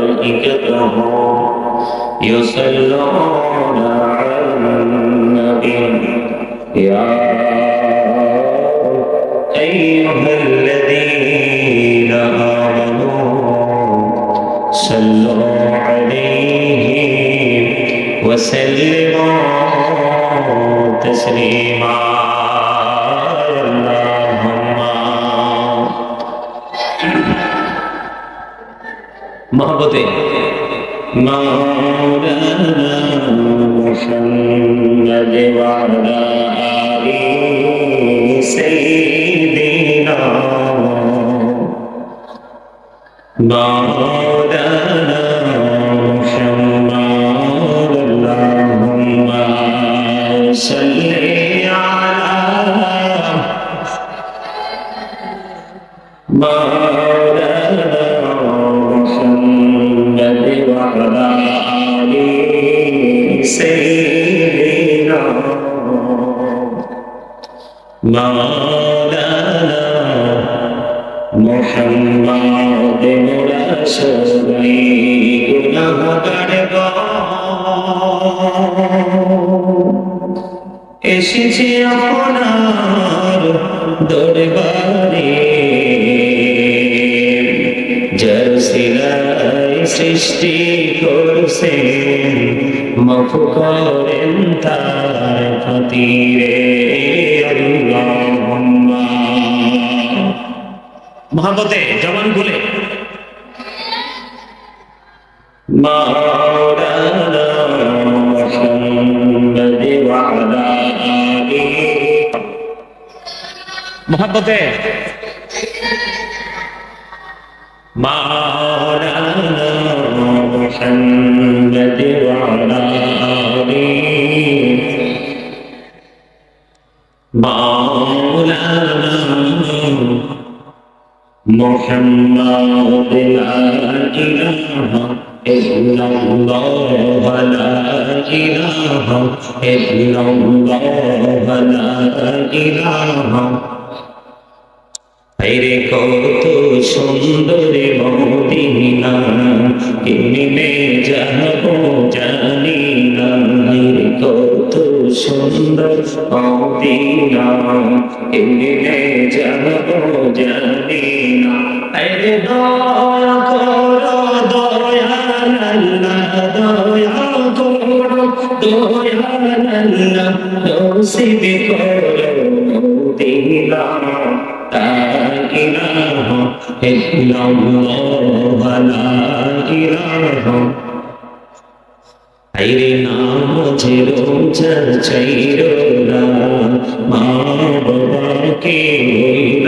وملائكته يصلون على النبي يا أيها الذين آمنوا صلوا عليه وسلموا تسليما محبت مولانا محمد وعلى آل سيدنا مولانا محمد اللهم صل على مولانا وعلى آل سيدنا مولانا محمد لا شريك له এসেছি আপনার দরবারে যার সিলায় সৃষ্টি করছেন মাফ করেন তার খাতিরে আল্লাহুম্মা মহব্বতে জবান খুলে মাওলানা মুহাম্মদ ওয়া আলা আলিহি মহব্বতে مولانا محمد وعلى آله مولانا محمد لا إله إلا الله لا إله إلا الله لا إله আইরে কত সুন্দর মদিনা কেমনে যাব জানি না আইরে কত সুন্দর মদিনা কেমনে যাব জানি না আইরে দয়া করো দয়াল আল্লাহ দয়া করো দয়াল আল্লাহ নসিব করো মদিনা لا إله إلا الله لا إله আইরে নামাজে রোজা চাইরো না মা বাবাকে হইল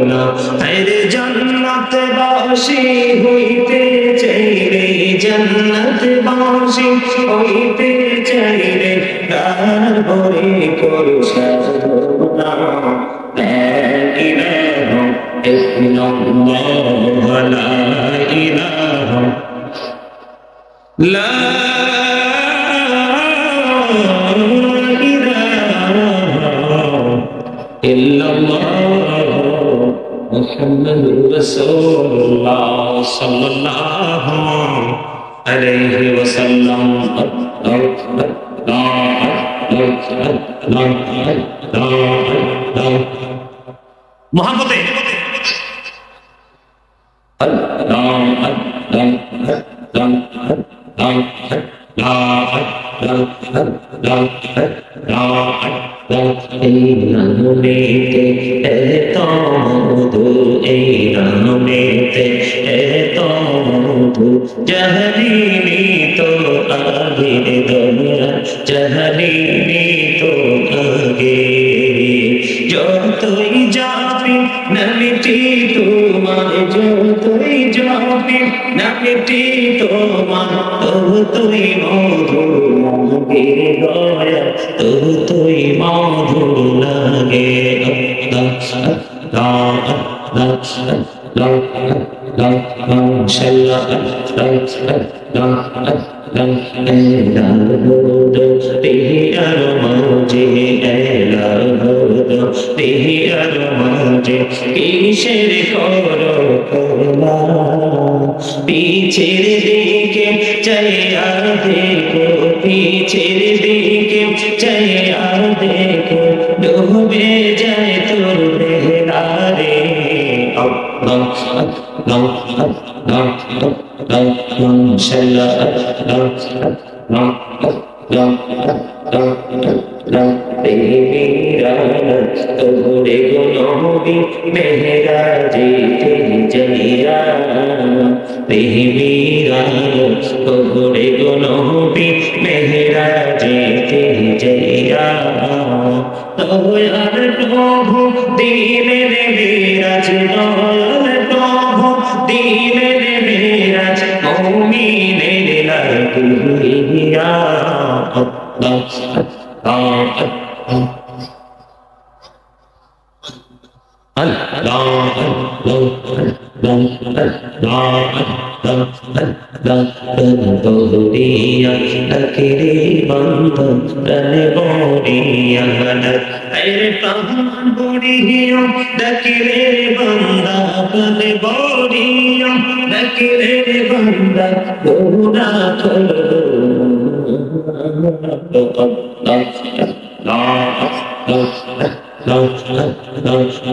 না আইরে জান্নাত বাসী হইতে চাইরে জান্নাত বাসী হইতে চাইরে তারপরে করো সাধনা لا إله إلا الله لا إله لا إله إلا الله محمد رسول الله صلى الله عليه وسلم محبت जहलीनी तो आगे दुनिया जहलीनी तो आगे जो तुई जापी नमिटी तुम्हार जो तुई जापी नमिटी तुम्हार तो तुई मधु लगे गया तो तुई मधु लगे কিসের করো पीछेर दिके चैया देखो, पीछेर दिके चैया देखो, डूबे जाए तोर बेड़ा रे। अल्लाह अल्लाह अल्लाह अल्लाह माशाअल्लाह अल्लाह अल्लाह अल्लाह अल्लाह तेरा तोरे गुनों मेरा जीते जैया, मेरा तोरे गुनों मेरा जीते जैया। दयाल प्रभु दीने रे मेराज, दयाल प्रभु दीने रे मेराज, मौमीने लागिया। अल्लाह बोलिया अकेले बंद रने बोलिया अरे पहाड़ बोलिया अकेले बंदा रने बोलिया अकेले बंदा बोला करो।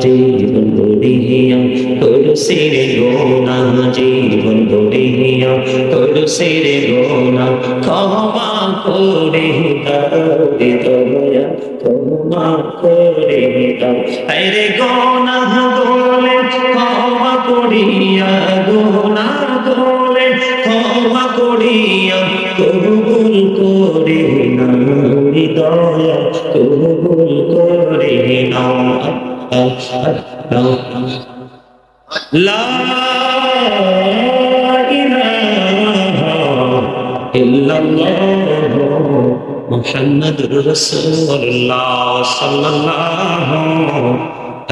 जीवन बोलिया तुलसी रे गोना, जीवन बोलिया तुलसी रे गोना, क्षमा करे दाओ रे दया, क्षमा करे दाओ। अरे गोना गोले क्षमा करिया, गोना गोले क्षमा करिया, कबूल करे ना दया, कबूल करे ना। ला इलाहा इल्लल्लाह मुहम्मदुर रसूलुल्लाह सल्लल्लाहु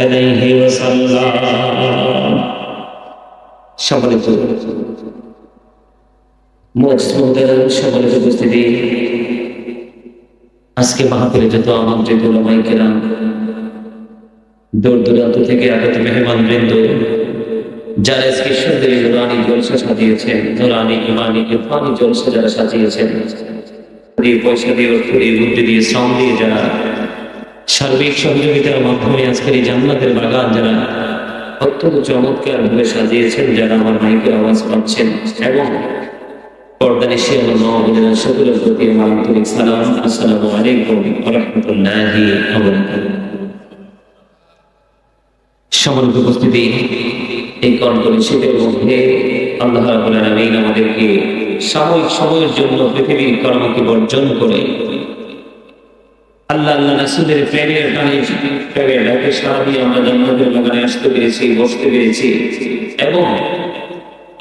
अलैहि वसल्লাম। সম্মানিত সম্মানিত উপস্থিতি, আজকে মাহফিলে যত আমন্ত্রিত উলামায়ে কেরাম, দূর দূরান্ত থেকে আগত মেহমান বৃন্দ, যারা আজকে সুন্দর নুরানি জলসা সাজিয়েছেন, নুরানি ইমানি ইরফানি জলসা যারা সাজিয়েছেন, পয়সা দিয়ে, অর্থ দিয়ে, বুদ্ধি দিয়ে, শ্রম দিয়ে, যারা সার্বিক সহযোগিতার মাধ্যমে আজকের এই জান্নাতের বাগান যারা অত্যন্ত চমৎকার ভাবে সাজিয়েছেন, যারা আমার মাইকের আওয়াজ পাচ্ছেন এবং পর্দানিশী আমার মা বোনেরা, সকলের প্রতি আমার আন্তরিক সালাম। আসসালামু আলাইকুম ওয়া রাহমাতুল্লাহি ওয়া বারাকাতুহু। সম্মানিত উপস্থিতি, এই কনকনে শীতের মধ্যে আল্লাহ রাব্বুল আলামিন আমাদেরকে সাময়িক সময়ের জন্য পৃথিবীর কর্মকে বর্জন করে আল্লাহ আল্লাহ রাসূলের প্রেমের টানে প্রেমের ডাকে সাড়া দিয়ে আমরা জান্নাতের বাগানে আসতে পেরেছি, বসতে পেরেছি এবং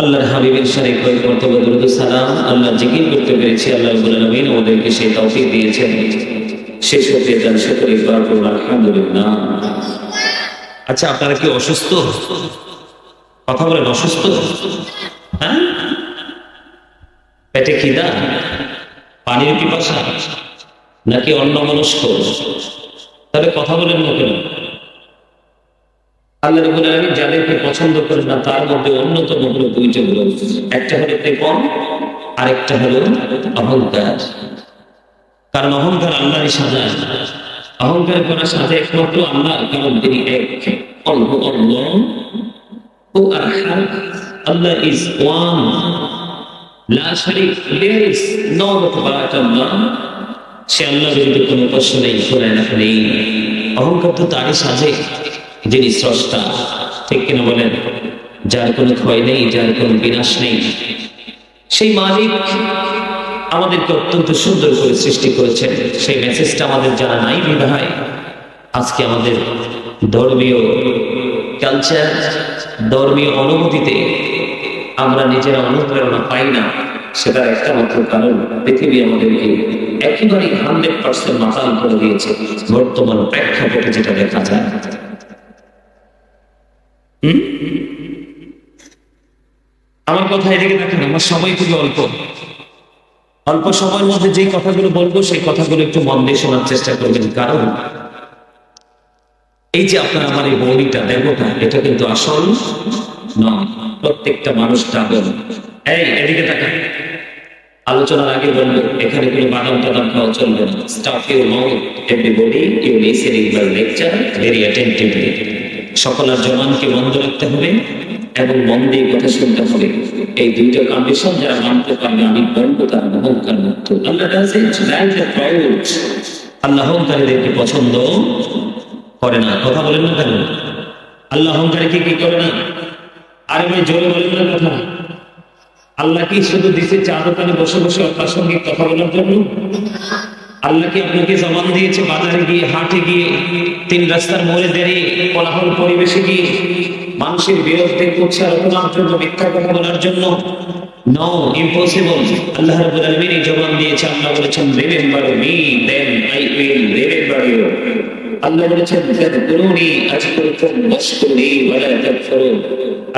আল্লাহর হাবিবের শানে কর্তব্য দরুদ সালাম আল্লাহ জিকির করতে পেরেছি। আল্লাহ রাব্বুল আলামিন আমাদেরকে সেই তৌফিক দিয়েছেন। সেই শুকরিয়া জানাই, শুকরিয়া করব আলহামদুলিল্লাহ। আচ্ছা, আপনারা কি অসুস্থ? কথা বলেন, অসুস্থ? হ্যাঁ, পেটে খিদা, পানির পিপাসা, নাকি অন্যমনস্ক? তবে কথা বলেন না কেন? আল্লাহ রাব্বুল আলামিন যাদেরকে পছন্দ করেন না তার মধ্যে অন্যতম হলো দুইটা গুণ। একটা হলো কৃপণ, আরেকটা হলো অহংকার। কারণ অহংকার আল্লাহরই সাজায়, অহংকার করা সাজে একমাত্র আল্লাহ, কারণ তিনি এক, আল্লাহ ইজ ওয়ান, লা শারীক, there is no God but Allah. সে আল্লাহর বিরুদ্ধে কোনো প্রশ্ন নেই, কোনো নেই। অহংকার তো তারই সাজে যিনি স্রষ্টা, ঠিক কিনা বলেন? যার কোনো ক্ষয় নেই, যার কোনো বিনাশ নেই, সেই মালিক আমাদেরকে অত্যন্ত সুন্দর করে সৃষ্টি করেছেন। সেই মেসেজটা আমাদের জানা নাই বিধায় আজকে আমাদের ধর্মীয় কালচার, ধর্মীয় অনুভূতিতে আমরা নিজেরা অনুপ্রেরণা পাই না। সেটার একটা মাত্র কারণ, পৃথিবী আমাদেরকে একেবারেই 100% মাতাল করে দিয়েছে বর্তমান প্রেক্ষাপটে যেটা দেখা যায়। আমার কথা এদিকে দেখেন, আমার সময় খুবই অল্প। অল্প সময়ের মধ্যে যে কথাগুলো বলবো সেই কথাগুলো একটু মন দিয়ে শোনার চেষ্টা করবেন। কারণ এই যে আপনার আমার এই বৌনিটা, দেবতা, এটা কিন্তু আসল নয়। প্রত্যেকটা মানুষ পাগল, এই এদিকে তাকা। আলোচনার আগে বলবো এখানে কোনো বাদাম টাদাম খাওয়া চলবে না। Stuff your mouth everybody, you listening my lecture very attentively. সকলের জবানকে বন্ধ রাখতে হবে এবং মন দিয়ে কথা শুনতে হবে। এই দুইটা কন্ডিশন যারা মানতে পারবে আমি বলবো তারা অহংকার মুক্ত। আল্লাহ আল্লাহ অহংকারীদেরকে পছন্দ করে না। কথা বলেন না কেন? আল্লাহ অহংকারীকে কি করে না? আরে ভাই জোরে বলেন না কথা। আল্লাহ কি শুধু দিছে চা দোকানে বসে বসে অপ্রাসঙ্গিক কথা বলার জন্য? আল্লাহ কি আপনাকে জবান দিয়েছে বাজারে গিয়ে, হাটে গিয়ে, তিন রাস্তার মোড়ে দাঁড়িয়ে, কোলাহল পরিবেশে গিয়ে মানুষের বিরুদ্ধে প্রচারণার জন্য, মিথ্যা কথা বলার জন্য? No, impossible. আল্লাহ রাব্বুল আলামিন জবান দিয়েছে। আল্লাহ বলেছেন remember me then I will remember you. Allah বলেছেন ফাযকুরুনি আযকুরকুম ওয়াশকুরুনি ওয়ালা তাকফুরুন।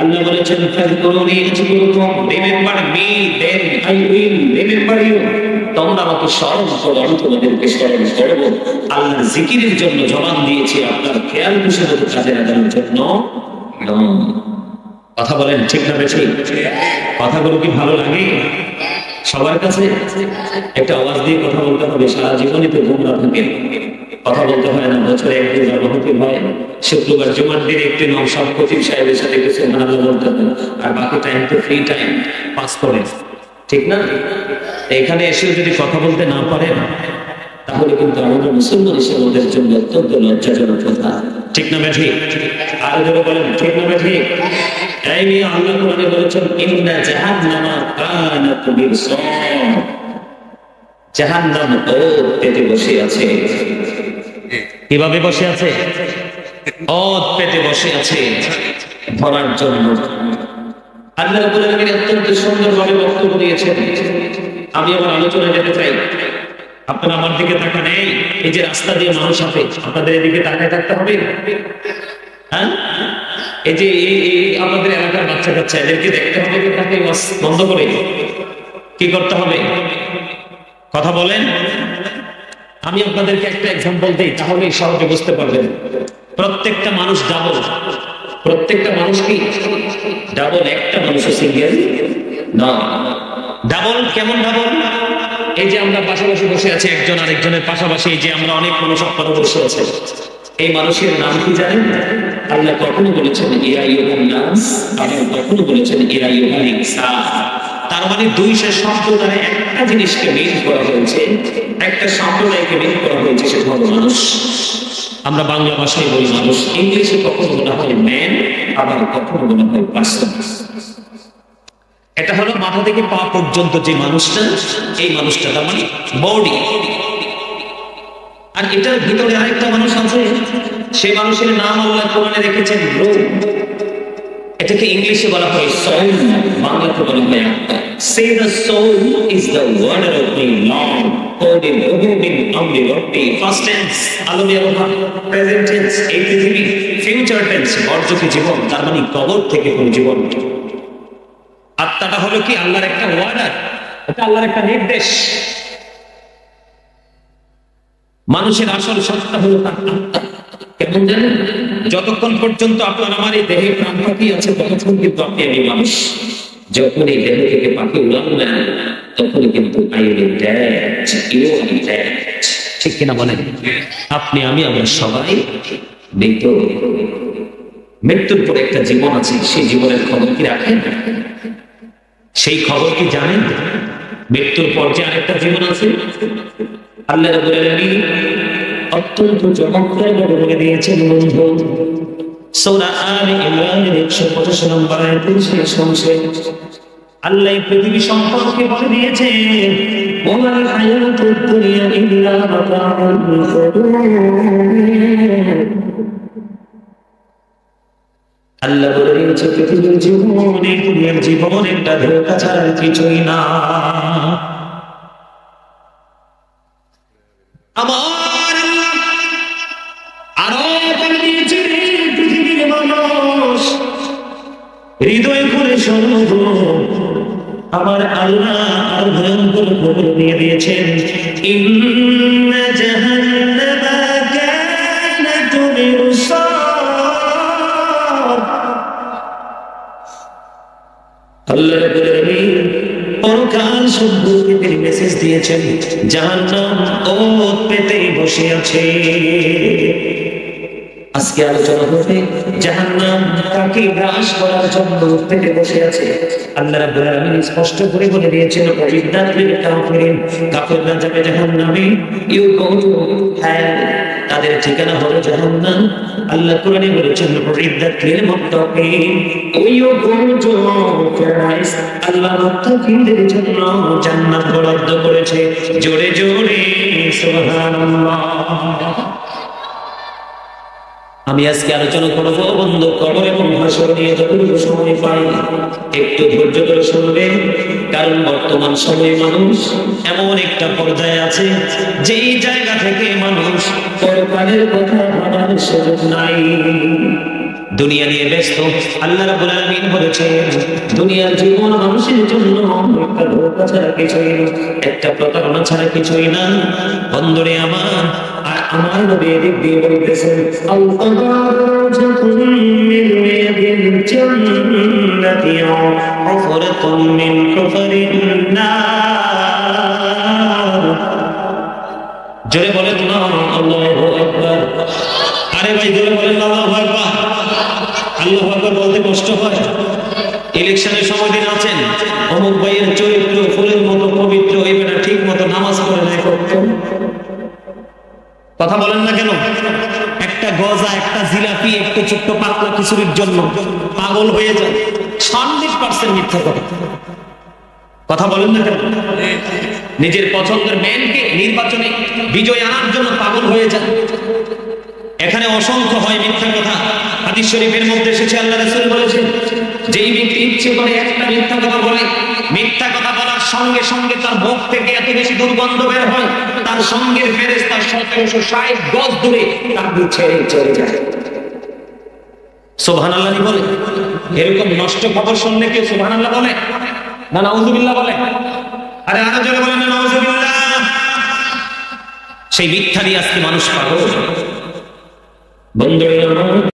আল্লাহ বলেছেন ফাযকুরুনি আযকুরকুম, remember me then I will remember you. তোমরা আমাকে স্মরণ করো, আমি তোমাদেরকে স্মরণ করব। আল্লাহর জিকিরের জন্য জবান দিয়েছি, আপনার খেয়াল বিষয় কাজে লাগানোর জন্য। কথা বলেন ঠিক না বেশি? কথাগুলো কি ভালো লাগে সবার কাছে? একটা আওয়াজ দিয়ে কথা বলতে হবে। সারা জীবনই তো গুমরা থাকে, কথা বলতে হয় না। বছরে একদিন গর্ভবতী হয়, শুক্রবার জুমার দিন একটি নওশাদ খতিব সাহেবের সাথে কিছু সুবহানাল্লাহ বলতে হয়, আর বাকি টাইম তো ফ্রি টাইম পাস করে, ঠিক না? এখানে এসেও যদি কথা বলতে না পারেন তাহলে কিন্তু আমরা মুসলমান হিসেবে ওদের জন্য অত্যন্ত লজ্জাজনক কথা, ঠিক না বেঠি? আর যারা বলেন ঠিক না বেঠি? এই নিয়ে আল্লাহ কোরআনে বলেছেন ইন্না জাহান্নামা কানাত মিরসাদ। জাহান্নাম ওর পেটে বসে আছে। কিভাবে বসে আছে? ওর পেটে বসে আছে ধরার জন্য। আল্লাহ রাব্বুল আলামিন অত্যন্ত সুন্দরভাবে বক্তব্য দিয়েছেন। আমি আমার আলোচনায় যেতে চাই। আপনারা আমার দিকে তাকান। এই যে রাস্তা দিয়ে মানুষ আসে, আপনাদের এদিকে তাকায় থাকতে হবে। হ্যাঁ, এই যে আপনাদের এলাকার বাচ্চা কাচ্চা, এদেরকে দেখতে হবে, তাকে বন্ধ করে কি করতে হবে? কথা বলেন। আমি আপনাদেরকে একটা এক্সাম্পল দিই, তাহলে সহজে বুঝতে পারবেন। প্রত্যেকটা মানুষ ডাবল। প্রত্যেকটা মানুষ কি ডাবল? একটা মানুষ সিঙ্গেল না। ডাবল কেমন ডাবল? এই যে আমরা পাশাপাশি বসে আছি, একজন আরেকজনের পাশাপাশি, এই যে আমরা অনেক মানুষ আপনারা বসে আছে, এই মানুষের নাম কি জানেন? আল্লাহ কখনো বলেছেন ইয়া আইয়ুহান নাস, আবার কখনো বলেছেন ইয়া আইয়ুহাল ইনসান। তার মানে দুই সম্প্রদায়ে একটা জিনিসকে মিল করা হয়েছে, একটা সম্প্রদায়কে মিল করা হয়েছে, সেটা হলো মানুষ। আমরা বাংলা ভাষায় বলি মানুষ, ইংলিশে কখনো বলা হয় ম্যান, আবার কখনো বলা হয় পার্সন। এটা হলো মাথা থেকে পা পর্যন্ত যে মানুষটা, এই মানুষটা তার মানে বডি। আর এটার ভিতরে আরেকটা মানুষ আছে, সে মানুষের নাম আল্লাহ কোরআনে রেখেছেন রূহ। এটাকে ইংলিশে বলা হয় সোল, বাংলাতে বলা হয় আত্মা। Say the soul is the word of the Lord. Code in Ubudin Amri Rabbi. Past tense, আলমী অবস্থা, present tense, এই পৃথিবী, future tense, বর্জকি জীবন, তার মানে কবর থেকে কোন জীবন। আত্মাটা হলো কি আল্লাহর একটা ওয়ার্ডার, এটা আল্লাহর একটা নির্দেশ। মানুষের আসল সত্তা হলো তার আত্মা। কেমন জানেন? যতক্ষণ পর্যন্ত আপনার আমার এই দেহে প্রাণ পাখি আছে, ততক্ষণ কিন্তু আপনি আমি মানুষ। যখন এই দেহ থেকে পাখি উড়ান না, তখনই কিন্তু ঠিক কিনা বলেন? আপনি আমি আমরা সবাই মৃত। মৃত্যুর পরে একটা জীবন আছে, সেই জীবনের খবর কি রাখেন? সেই খবর কি জানেন? মৃত্যুর পর যে আরেকটা জীবন আছে, আল্লাহ রাব্বুল আলামিন অত্যন্ত চমৎকার বলে দিয়েছেন বন্ধু। সূরা আলে ইমরানের 125 নম্বর আয়াতের শেষ অংশে আল্লাহ পৃথিবী সম্পর্কে বলে দিয়েছে ওয়াল হায়াতুদ দুনিয়া ইল্লা মাতাউল গুরুর। আল্লাহ বলে দিয়েছে পৃথিবীর জীবন, এই দুনিয়ার জীবন একটা ধোঁকা ছাড়া কিছুই না। আমার আল্লাহ আরো বলে দিয়েছে পৃথিবীর মানুষ হৃদয় করে শোনো, আমার আল্লাহ আর ভয়ঙ্কর খবর দিয়ে দিয়েছেন ইন্না জাহান্নামা কানাত মিরসাদ। আল্লাহ রাব্বুল আলামিন পরকাল সম্পর্কে তিনি মেসেজ দিয়েছেন, জাহান্নাম ওত পেতে বসে আছে। আজকে আলোচনা হবে জাহান্নাম কাকে গ্রাস করার জন্য পেতে বসে আছে। আল্লাহ রাব্বুল আলামিন স্পষ্ট করে বলে দিয়েছেন, উইদ্দাত লিল কাফিরিন, কাফিররা যাবে জাহান্নামে, ইউ গো টু হেল, তাদের ঠিকানা হবে জাহান্নাম। আল্লাহ কোরআনে বলেছেন, উইদ্দাত লিল মুত্তাকিন, ইউ গো টু প্যারাডাইস, আল্লাহ মুত্তাকিনদের জন্য জান্নাত বরাদ্দ করেছে। জোরে জোরে সুবহানাল্লাহ। আমি আজকে আলোচনা করব বন্ধু কবর এবং হাসর নিয়ে, যতটুকু সময় পাই একটু ধৈর্য ধরে শুনবে, কারণ বর্তমান সময়ে মানুষ এমন একটা পর্যায়ে আছে যেই জায়গা থেকে মানুষ পরকালের কথা ভাবার সুযোগ নাই, দুনিয়া নিয়ে ব্যস্ত। আল্লাহ রাব্বুল আলামিন বলেছেন, দুনিয়ার জীবন মানুষের জন্য একটা ধোঁকা ছাড়া কিছুই না, একটা প্রতারণা ছাড়া কিছুই না। বন্ধুরে আমার, আর আমার নবী এদিক দিয়ে বলতেছেন, জোরে বলেন না আল্লাহু আকবার। আরে ভাই জোরে বলেন আল্লাহু আকবার। আল্লাহু আকবার বলতে কষ্ট হয়। ইলেকশনের সময় দিন আছেন, অমুক ভাইয়ের চরিত্র ফুলের মতো পবিত্র, এবারে ঠিক মতো নামাজ পড়ে নাই, কথা বলেন না কেন? একটা গজা, একটা জিলাপি, একটু ছোট্ট পাতলা খিচুড়ির জন্য পাগল হয়ে যায়। 100% মিথ্যা কথা বলেন না কেন? নিজের পছন্দের ম্যানকে নির্বাচনে বিজয় আনার জন্য পাগল হয়ে যায়। এখানে অসংখ্য হয় মিথ্যা কথা। হাদিস শরীফের মধ্যে এসেছে, আল্লাহ রাসূল বলেছেন, যেই ব্যক্তি ইচ্ছে করে একটা মিথ্যা কথা বলে, মিথ্যা কথা বলার সঙ্গে সঙ্গে তার মুখ থেকে এত বেশি দুর্গন্ধ বের হয়, তার সঙ্গের ফেরেশতা 1760 গজ দূরে তার ছেড়ে চলে যায়। সুবহানাল্লাহ বলে। এরকম নষ্ট খবর শুনলে কেউ সুবহানাল্লাহ বলে না নাউযুবিল্লাহ বলে? আরে আরো জোরে বলেন না নাউযুবিল্লাহ। সেই মিথ্যা দিয়ে আজকে মানুষ পাগল। বন্ধুরা